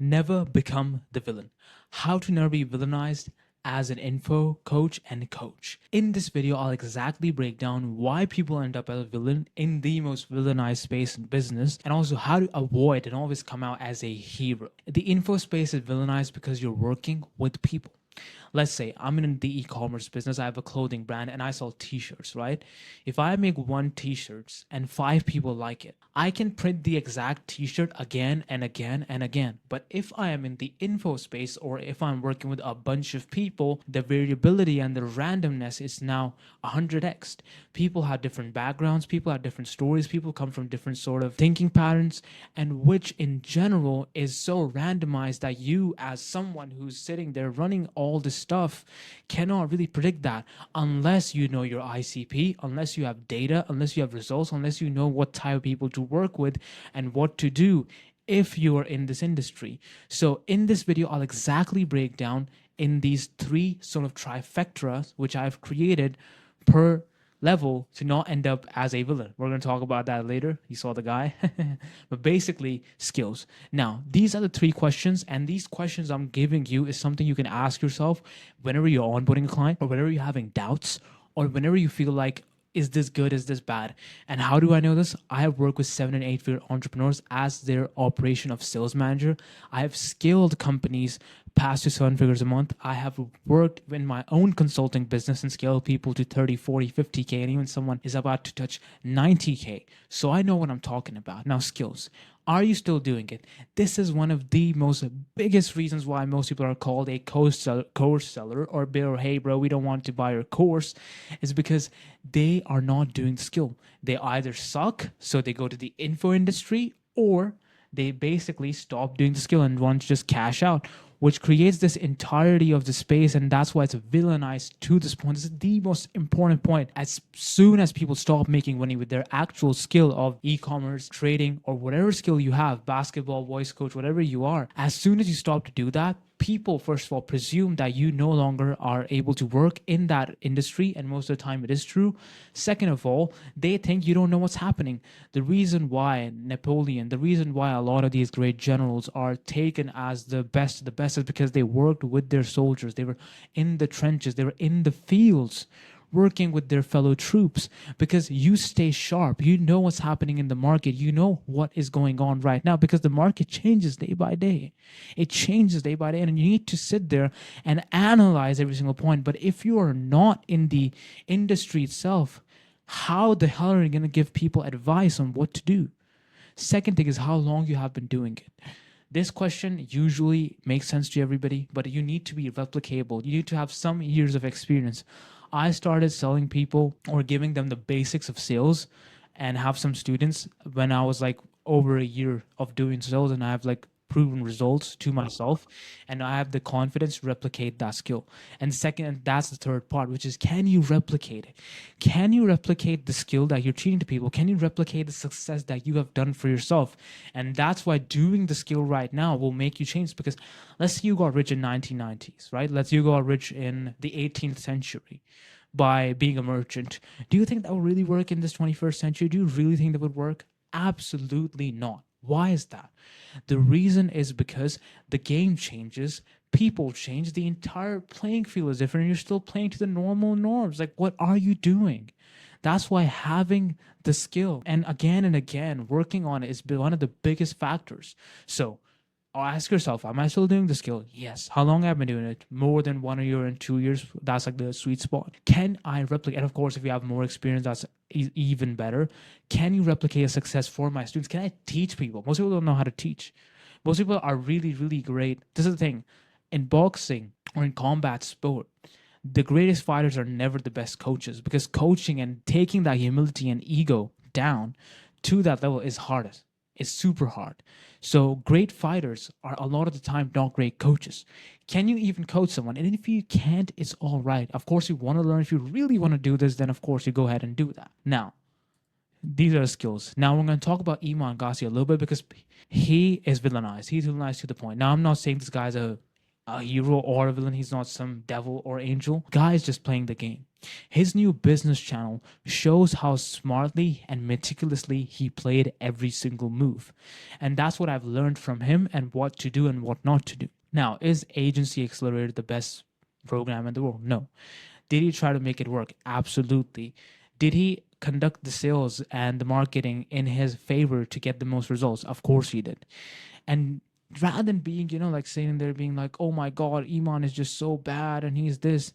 Never become the villain. How to never be villainized as an info coach and coach. In this video, I'll exactly break down why people end up as a villain in the most villainized space in business, and also how to avoid and always come out as a hero. The info space is villainized because you're working with people. Let's say I'm in the e-commerce business, I have a clothing brand and I sell t-shirts, right? If I make one t-shirts and 5 people like it, I can print the exact t-shirt again and again and again. But if I am in the info space, or if I'm working with a bunch of people, the variability and the randomness is now 100x. People have different backgrounds, people have different stories, people come from different sort of thinking patterns, and which in general is so randomized that you, as someone who's sitting there running all this stuff, cannot really predict that unless you know your ICP, unless you have data, unless you have results, unless you know what type of people to work with and what to do if you are in this industry. So in this video, I'll exactly break down in these 3 sort of trifectas which I've created per level to not end up as a villain. We're going to talk about that later. You saw the guy. But basically, skills. Now, these are the 3 questions, and these questions I'm giving you is something you can ask yourself whenever you're onboarding a client, or whenever you're having doubts, or whenever you feel like, is this good? Is this bad? And how do I know this? I have worked with 7 and 8 figure entrepreneurs as their operation of sales manager. I have scaled companies past to 7 figures a month. I have worked in my own consulting business and scaled people to 30, 40, 50K, and even someone is about to touch 90K. So I know what I'm talking about. Now, skills. Are you still doing it? This is one of the most biggest reasons why most people are called a course seller, or bill, hey bro, we don't want to buy your course, is because they are not doing the skill. They either suck, so they go to the info industry, or they basically stop doing the skill and want to just cash out, which creates this entirety of the space. And that's why it's villainized to this point. This is the most important point. As soon as people stop making money with their actual skill of e-commerce, trading, or whatever skill you have, basketball, voice coach, whatever you are, as soon as you stop to do that, people, first of all, presume that you no longer are able to work in that industry, and most of the time it is true. Second of all, they think you don't know what's happening. The reason why Napoleon, the reason why a lot of these great generals are taken as the best of the best is because they worked with their soldiers. They were in the trenches, they were in the fields, working with their fellow troops, because you stay sharp. You know what's happening in the market. You know what is going on right now, because the market changes day by day. It changes day by day, and you need to sit there and analyze every single point. But if you are not in the industry itself, how the hell are you going to give people advice on what to do? Second thing is how long you have been doing it. This question usually makes sense to everybody, but you need to be replicable. You need to have some years of experience. I started selling people or giving them the basics of sales and have some students when I was like over a year of doing sales, and I have like proven results to myself, and I have the confidence to replicate that skill. And second, and that's the third part, which is, can you replicate it? Can you replicate the skill that you're teaching to people? Can you replicate the success that you have done for yourself? And that's why doing the skill right now will make you change. Because let's say you got rich in 1990s, right? Let's say you got rich in the 18th century by being a merchant. Do you think that will really work in this 21st century? Do you really think that would work? Absolutely not. Why is that? The reason is because the game changes, people change, the entire playing field is different, and you're still playing to the normal norms. Like, what are you doing? That's why having the skill and again working on it is one of the biggest factors. So ask yourself, am I still doing the skill? Yes. How long have I been doing it? More than 1 year and 2 years. That's like the sweet spot. Can I replicate? And of course, if you have more experience, that's even better. Can you replicate a success for my students? Can I teach people? Most people don't know how to teach. Most people are really, really great. This is the thing. In boxing or in combat sport, the greatest fighters are never the best coaches, because coaching and taking that humility and ego down to that level is hardest. It's super hard. So great fighters are a lot of the time not great coaches. Can you even coach someone? And if you can't, it's all right. Of course, you want to learn. If you really want to do this, then of course you go ahead and do that. Now, these are skills. Now we're going to talk about Iman Ghazi a little bit, because he is villainized. He's villainized to the point. Now, I'm not saying this guy's a a hero or a villain. He's not some devil or angel. Guy is just playing the game. His new business channel shows how smartly and meticulously he played every single move. And that's what I've learned from him and what to do and what not to do. Now, is Agency Accelerator the best program in the world? No. Did he try to make it work? Absolutely. Did he conduct the sales and the marketing in his favor to get the most results? Of course he did. And rather than being, like sitting there being like, oh my God, Iman is just so bad and he's this,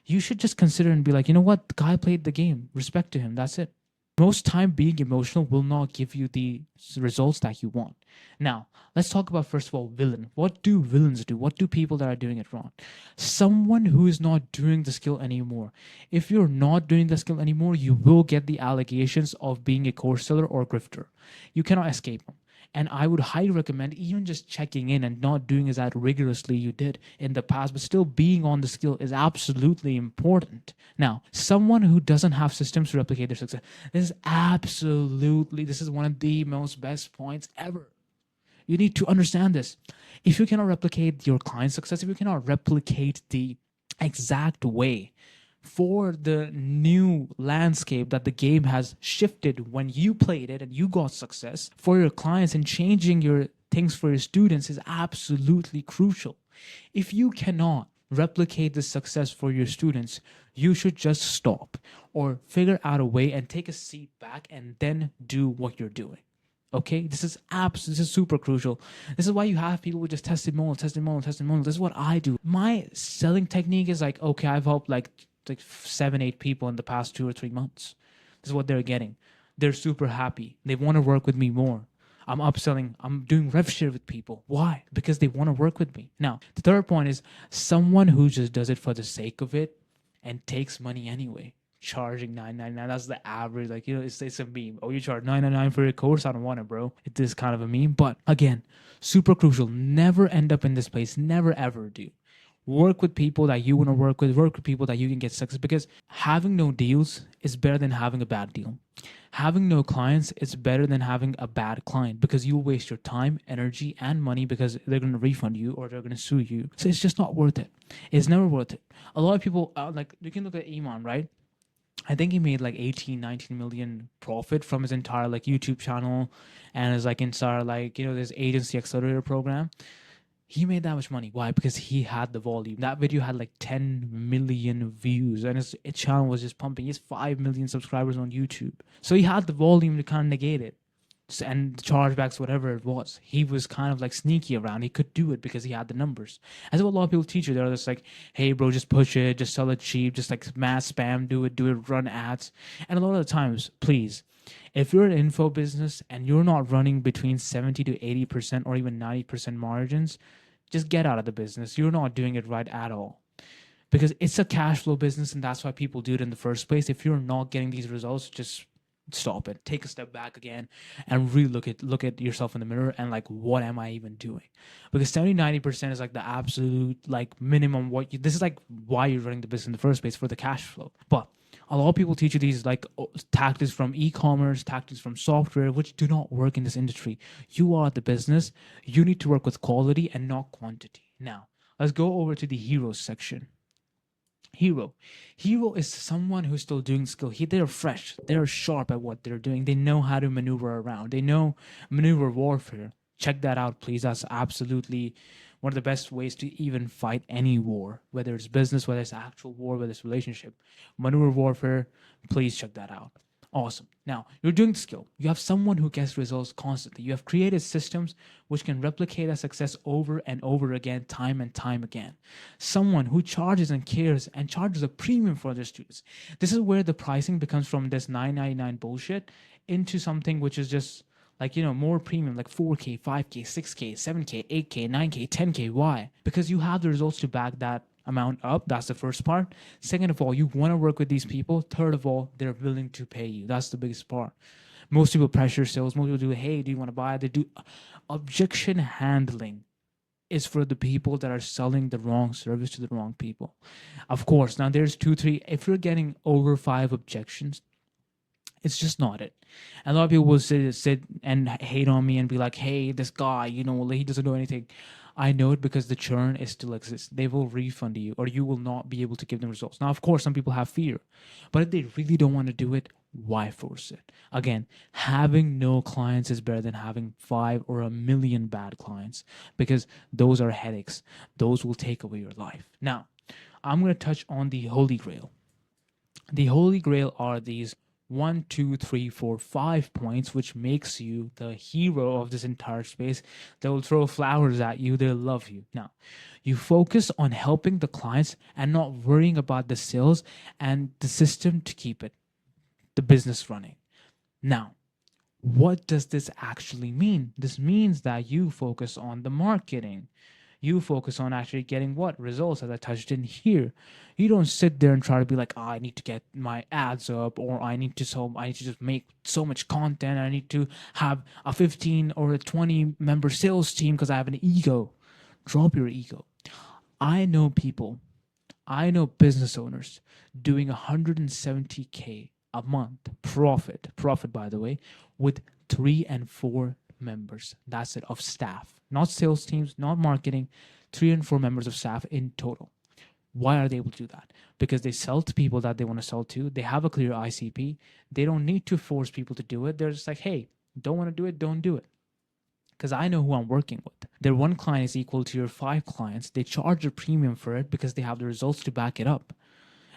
you should just consider and be like, you know what? The guy played the game. Respect to him. That's it. Most time being emotional will not give you the results that you want. Now, let's talk about first of all villain. What do villains do? What do people that are doing it wrong? Someone who is not doing the skill anymore. If you're not doing the skill anymore, you will get the allegations of being a course seller or grifter. You cannot escape them. And I would highly recommend even just checking in and not doing as that rigorously you did in the past, but still being on the skill is absolutely important. Now, someone who doesn't have systems to replicate their success, this is one of the most best points ever. You need to understand this. If you cannot replicate your client's success, if you cannot replicate the exact way for the new landscape that the game has shifted when you played it and you got success for your clients, and changing your things for your students is absolutely crucial. If you cannot replicate the success for your students, you should just stop or figure out a way and take a seat back and then do what you're doing. Okay, this is super crucial. This is why you have people who just testimonial. This is what I do. My selling technique is like, okay, I've helped like 7-8 people in the past 2 or 3 months. This is what they're getting. They're super happy. They want to work with me more. I'm upselling. I'm doing rev share with people. Why? Because they want to work with me. Now, the third point is someone who just does it for the sake of it and takes money anyway. Charging $9.99. That's the average. Like, it's a meme. Oh, you charge $9.99 for your course? I don't want it, bro. It is kind of a meme. But again, super crucial. Never end up in this place. Never ever do. Work with people that you want to work with people that you can get success, because having no deals is better than having a bad deal. Having no clients is better than having a bad client, because you'll waste your time, energy, and money because they're going to refund you or they're going to sue you. So it's just not worth it. It's never worth it. A lot of people, like, you can look at Iman, right? I think he made like 18, 19 million profit from his entire like YouTube channel and his like entire like, this Agency Accelerator program. He made that much money. Why? Because he had the volume. That video had like 10 million views and his channel was just pumping. He has 5 million subscribers on YouTube. So he had the volume to kind of negate it. And the chargebacks, whatever it was, he was kind of like sneaky around. He could do it because he had the numbers. As what a lot of people teach you, they're just like, hey bro, just push it, just sell it cheap, just like mass spam, do it, run ads. And a lot of the times, please, if you're an info business and you're not running between 70 to 80% or even 90% margins, just get out of the business. You're not doing it right at all. Because it's a cash flow business, and that's why people do it in the first place. If you're not getting these results, just stop it. Take a step back again and really look at yourself in the mirror and like, what am I even doing? Because 70-90% is like the absolute like minimum. This is like why you're running the business in the first place, for the cash flow. But a lot of people teach you these like tactics from e-commerce, tactics from software, which do not work in this industry. You are the business. You need to work with quality and not quantity. Now, let's go over to the heroes section. Hero is someone who's still doing skill. They're fresh, they're sharp at what they're doing. They know how to maneuver around, they know maneuver warfare. Check that out, please. That's absolutely one of the best ways to even fight any war, whether it's business, whether it's actual war, whether it's relationship. Maneuver warfare, please check that out. Awesome. Now, you're doing the skill. You have someone who gets results constantly. You have created systems which can replicate a success over and over again, time and time again. Someone who charges and cares and charges a premium for their students. This is where the pricing becomes from this $9.99 bullshit into something which is just like, more premium, like 4K, 5K, 6K, 7K, 8K, 9K, 10K. Why? Because you have the results to back that amount up. That's the first part. Second of all, you want to work with these people. Third of all, they're willing to pay you. That's the biggest part. Most people pressure sales. Most people do, hey, do you want to buy? They do. Objection handling is for the people that are selling the wrong service to the wrong people. Of course, now there's 2, 3. If you're getting over 5 objections, it's just not it. And a lot of people will sit and hate on me and be like, hey, this guy, he doesn't know anything. I know it because the churn is still exists. They will refund you, or you will not be able to give them results. Now, of course, some people have fear, but if they really don't want to do it, why force it? Again, having no clients is better than having 5 or 1 million bad clients, because those are headaches. Those will take away your life. Now, I'm going to touch on the Holy Grail. The Holy Grail are these 1, 2, 3, 4, 5 points, which makes you the hero of this entire space. They will throw flowers at you, they'll love you. Now, you focus on helping the clients and not worrying about the sales and the system to keep the business running. Now, what does this actually mean? This means that you focus on the marketing. You focus on actually getting what results, as I touched in here. You don't sit there and try to be like, oh, I need to get my ads up, or I need to just make so much content. I need to have a 15 or a 20 member sales team because I have an ego. Drop your ego. I know business owners doing 170K a month profit by the way, with 3 and 4 members. That's it, of staff, not sales teams, not marketing. 3 and 4 members of staff in total. Why are they able to do that? Because they sell to people that they want to sell to. They have a clear ICP. They don't need to force people to do it. They're just like, hey, don't want to do it, don't do it. Because I know who I'm working with. Their 1 client is equal to your 5 clients. They charge a premium for it because they have the results to back it up.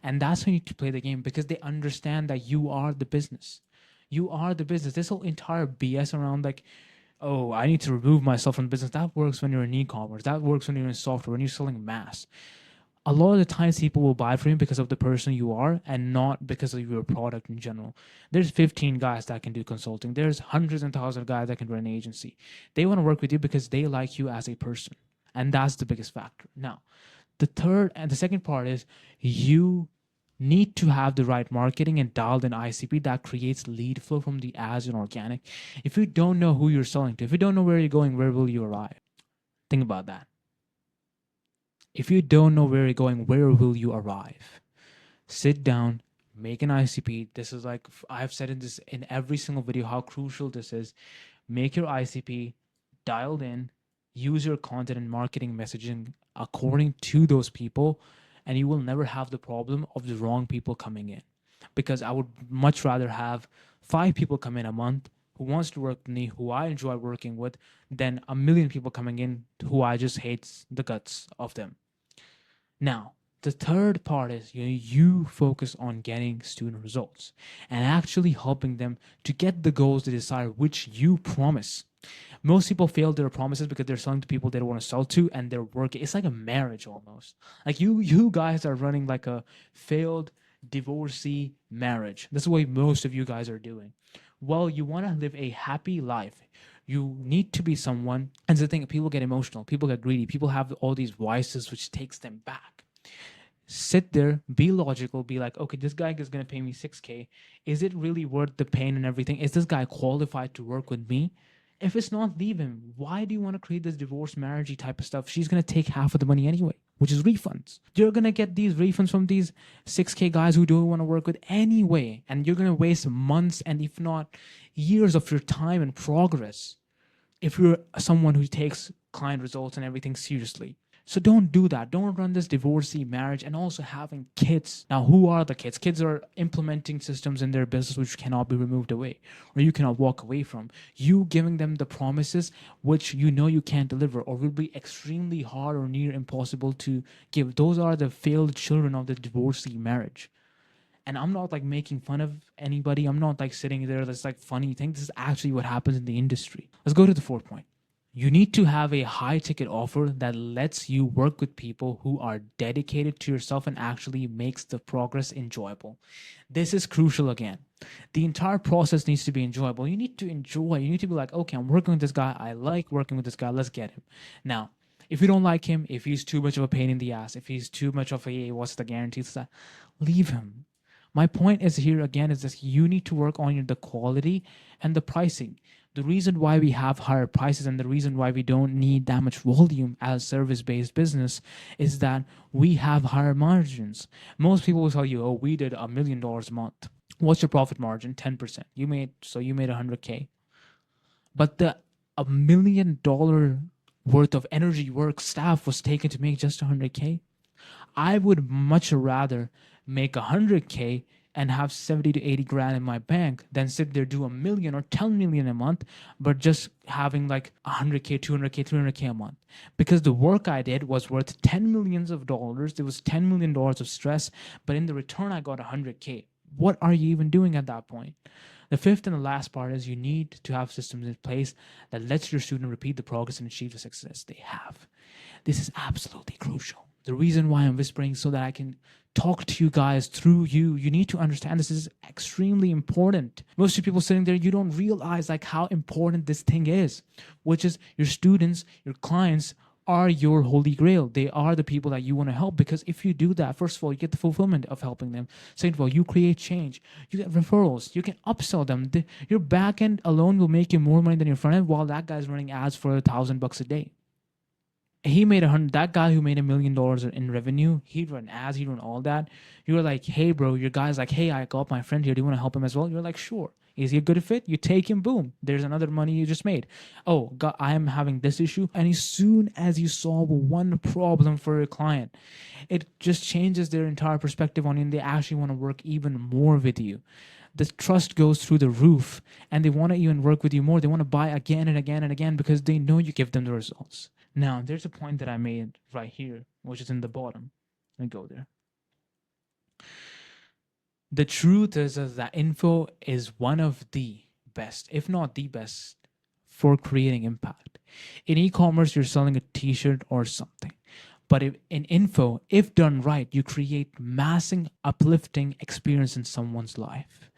And that's how you need to play the game, because they understand that you are the business. You are the business. This whole entire BS around like, oh, I need to remove myself from the business. That works when you're in e-commerce. That works when you're in software, when you're selling mass. A lot of the times people will buy from you because of the person you are and not because of your product in general. There's 15 guys that can do consulting. There's hundreds and thousands of guys that can run an agency. They want to work with you because they like you as a person. And that's the biggest factor. Now, the second part is you need to have the right marketing and dialed in ICP that creates lead flow from the ads and organic. If you don't know who you're selling to, if you don't know where you're going, where will you arrive? Think about that. If you don't know where you're going, where will you arrive? Sit down, make an ICP. This is like, I've said in every single video how crucial this is. Make your ICP dialed in, use your content and marketing messaging according to those people, and you will never have the problem of the wrong people coming in. Because I would much rather have 5 people come in a month who wants to work with me, who I enjoy working with, than 1 million people coming in who I just hate the guts of them. Now, the third part is you focus on getting student results and actually helping them to get the goals they desire, which you promise. Most people fail their promises because they're selling to people they don't want to sell to, and they're working. It's like a marriage almost. Like you guys are running like a failed divorcee marriage. This is what most of you guys are doing. Well, you want to live a happy life. You need to be someone, and the thing, people get emotional, people get greedy, people have all these vices which takes them back. Sit there, be logical, be like, okay, this guy is going to pay me 6K. Is it really worth the pain and everything? Is this guy qualified to work with me? If it's not, leave him. Why do you want to create this divorce marriagey type of stuff? She's going to take half of the money anyway, which is refunds. You're going to get these refunds from these 6K guys who don't want to work with anyway. And you're going to waste months and if not years of your time and progress if you're someone who takes client results and everything seriously. So don't do that. Don't run this divorcee marriage. And also having kids. Now, who are the kids? Kids are implementing systems in their business which cannot be removed away or you cannot walk away from. You giving them the promises which you know you can't deliver or will be extremely hard or near impossible to give. Those are the failed children of the divorcee marriage. And I'm not like making fun of anybody. I'm not like sitting there that's like funny thing. This is actually what happens in the industry. Let's go to the 4th point. You need to have a high ticket offer that lets you work with people who are dedicated to yourself and actually makes the progress enjoyable. This is crucial again. The entire process needs to be enjoyable. You need to enjoy. You need to be like, okay, I'm working with this guy. I like working with this guy. Let's get him. Now, if you don't like him, if he's too much of a pain in the ass, if he's too much of a what's the guarantee, leave him. My point is here again is that you need to work on the quality and the pricing. The reason why we have higher prices and the reason why we don't need that much volume as a service-based business is that we have higher margins. Most people will tell you, oh, we did $1 million a month. What's your profit margin? 10%. You made 100K. But the $1 million worth of energy, work, staff was taken to make just 100K. I would much rather make 100K and have 70 to 80 grand in my bank than sit there, do a million or 10 million a month, but just having like 100K, 200K, 300K a month. Because the work I did was worth 10 millions of dollars. There was $10 million of stress, but in the return, I got 100K. What are you even doing at that point? The fifth and the last part is you need to have systems in place that lets your student repeat the progress and achieve the success they have. This is absolutely crucial. The reason why I'm whispering so that I can talk to you guys through you. You need to understand this is extremely important. Most of you people sitting there, you don't realize like how important this thing is, which is your students, your clients are your holy grail. They are the people that you want to help, because if you do that, first of all, you get the fulfillment of helping them. Second of all, you create change. You get referrals. You can upsell them. Your back end alone will make you more money than your front end, while that guy's running ads for $1,000 a day. He made that guy who made $1 million in revenue, he'd run ads, he'd run all that. You're like, hey bro, your guy's like, hey, I got my friend here, do you want to help him as well? You're like, sure. Is he a good fit? You take him, boom, there's another money you just made. Oh God, I am having this issue. And as soon as you solve one problem for your client, it just changes their entire perspective on you, and they actually want to work even more with you. The trust goes through the roof, and they want to even work with you more. They want to buy again and again and again because they know you give them the results. Now, there's a point that I made right here, which is in the bottom. Let me go there. The truth is that info is one of the best, if not the best, for creating impact. In e-commerce, you're selling a t-shirt or something. But in info, if done right, you create massive uplifting experience in someone's life.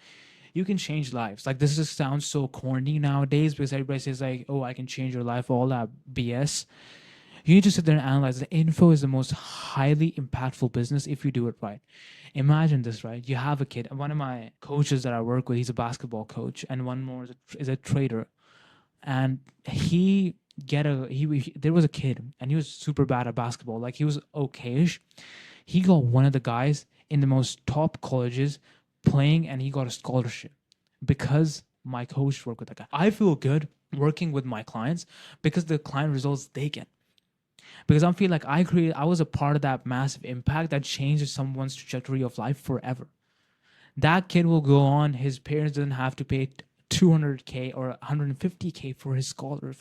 You can change lives. Like, this just sounds so corny nowadays because everybody says like, oh, I can change your life, all that BS. You need to sit there and analyze. The info is the most highly impactful business if you do it right. Imagine this, right? You have a kid. One of my coaches that I work with, he's a basketball coach, and one more is a trader. And there was a kid, and he was super bad at basketball. Like, he was okayish. He got one of the guys in the most top colleges playing, and he got a scholarship because my coach worked with that guy. I feel good working with my clients because the client results they get. Because I feel like I was a part of that massive impact that changes someone's trajectory of life forever. That kid will go on. His parents didn't have to pay 200K or 150K for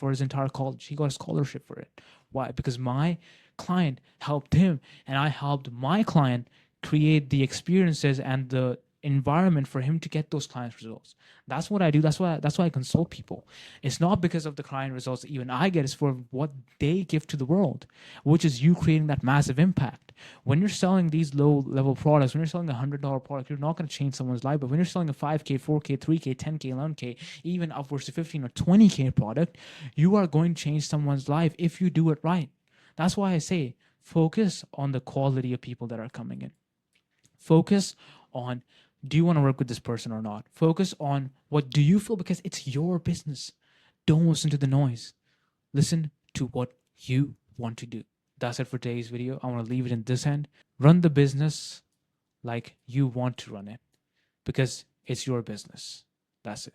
his entire college. He got a scholarship for it. Why? Because my client helped him, and I helped my client create the experiences and the environment for him to get those client results. That's what I do. That's why I consult people. It's not because of the client results that even I get, it's for what they give to the world, which is you creating that massive impact. When you're selling these low level products, when you're selling $100 product, you're not going to change someone's life. But when you're selling a 5K, 4K, 3K, 10K, 11K, even upwards to 15 or 20K product, you are going to change someone's life if you do it right. That's why I say focus on the quality of people that are coming in. Focus on, do you want to work with this person or not? Focus on what do you feel, because it's your business. Don't listen to the noise. Listen to what you want to do. That's it for today's video. I want to leave it in this end. Run the business like you want to run it, because it's your business. That's it.